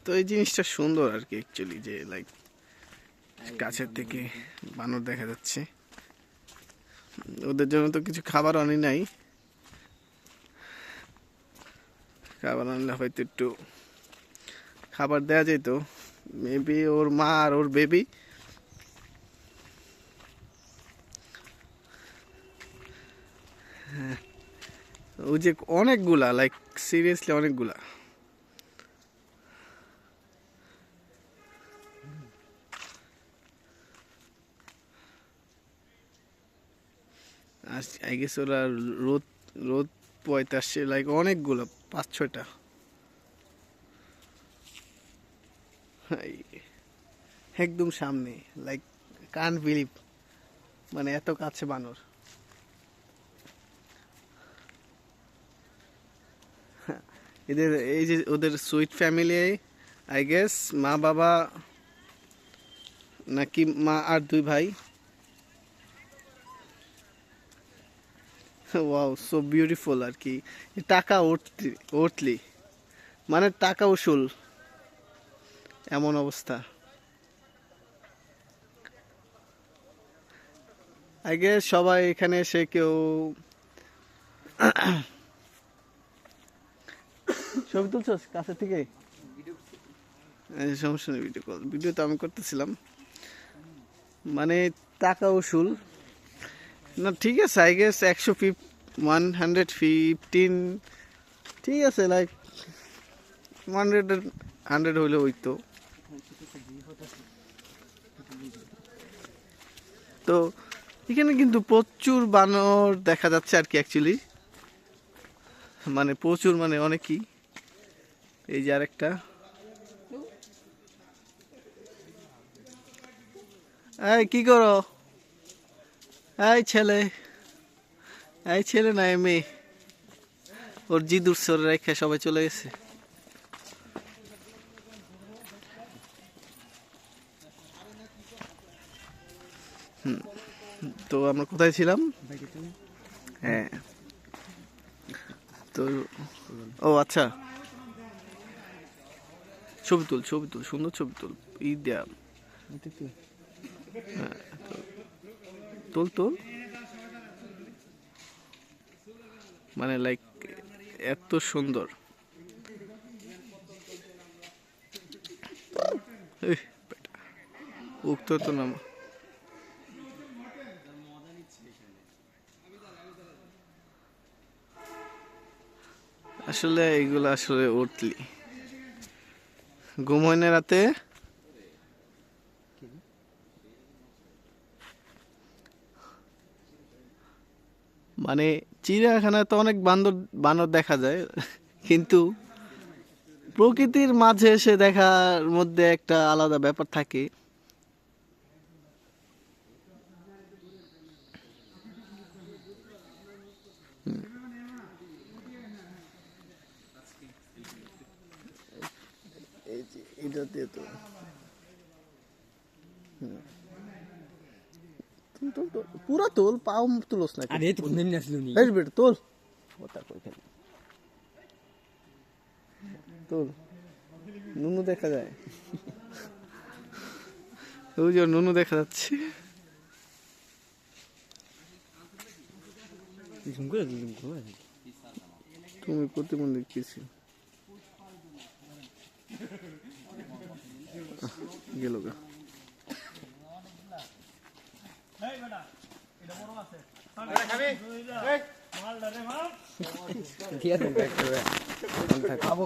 তো এই জিনিসটা সুন্দর আর কি অ্যাকচুয়ালি, যে লাইক কাছের থেকে বানর দেখা যাচ্ছে। ওদের জন্য তো কিছু খাবার আনি নাই, খাবার আনলে হয়তো একটু খাবার দেওয়া যেত। মেবি ওর মা আর ওর বেবি। ওই যে অনেকগুলা, লাইক সিরিয়াসলি অনেকগুলা। আই গেস ওরা রোদ রোদ পোয়াইতে আসছে, লাইক অনেকগুলো, 5-6টা। একদম সামনে, লাইক কান বিলিভ, মানে এত কাছে বানর। এদের এই যে ওদের সুইট ফ্যামিলি, আই গেস মা বাবা নাকি মা আর 2 ভাই। ওয়াও, সো বিউটিফুল আর কি। টাকা উঠলি মানে টাকা উসুল, এমন অবস্থা। আই গেস সবাই এখানে এসে কেউ ছবি তুলছস কাছে থেকে? সমস্যা নেই, ভিডিও তো আমি করতেছিলাম। মানে টাকা উসুল না, ঠিক আছে। আই গেস 115 ঠিক আছে, লাইক 100 হইলে হইতো। তো এখানে কিন্তু প্রচুর বানর দেখা যাচ্ছে আর কি অ্যাকচুয়ালি, মানে প্রচুর, মানে অনেকই। এই যে আরেকটা। এই কি করো? এই ছেলে, এই ছেলে না মেয়ে, ওর জিদুর সর রেখে সবাই চলে গেছে। তো আমরা কোথায় ছিলাম? হ্যাঁ, তো ও আচ্ছা, ছবি তুল, সুন্দর ছবি তুল। ঈদ দেয়া, তুল। মানে লাইক এত সুন্দর। উঠতো তো নাম। আসলে এইগুলো আসলে উঠলি ঘুম হয় না রাতে। মানে চিড়িয়াখানায় তো অনেক বানর দেখা যায়, কিন্তু প্রকৃতির মাঝে এসে দেখার মধ্যে একটা আলাদা ব্যাপার থাকে। এটা দিয়ে তো পুরা তোল, পাও তুলোস না। আরে তো কোনদিন আসলো নি। এই বেটা তোল, ওটা কই খালি তোল। নুনু দেখা যায়, ওই যে নুনু দেখা যাচ্ছে। তুমি প্রতিবন্ধী কিছু গেল গা। ঠিক আছে, খাবো।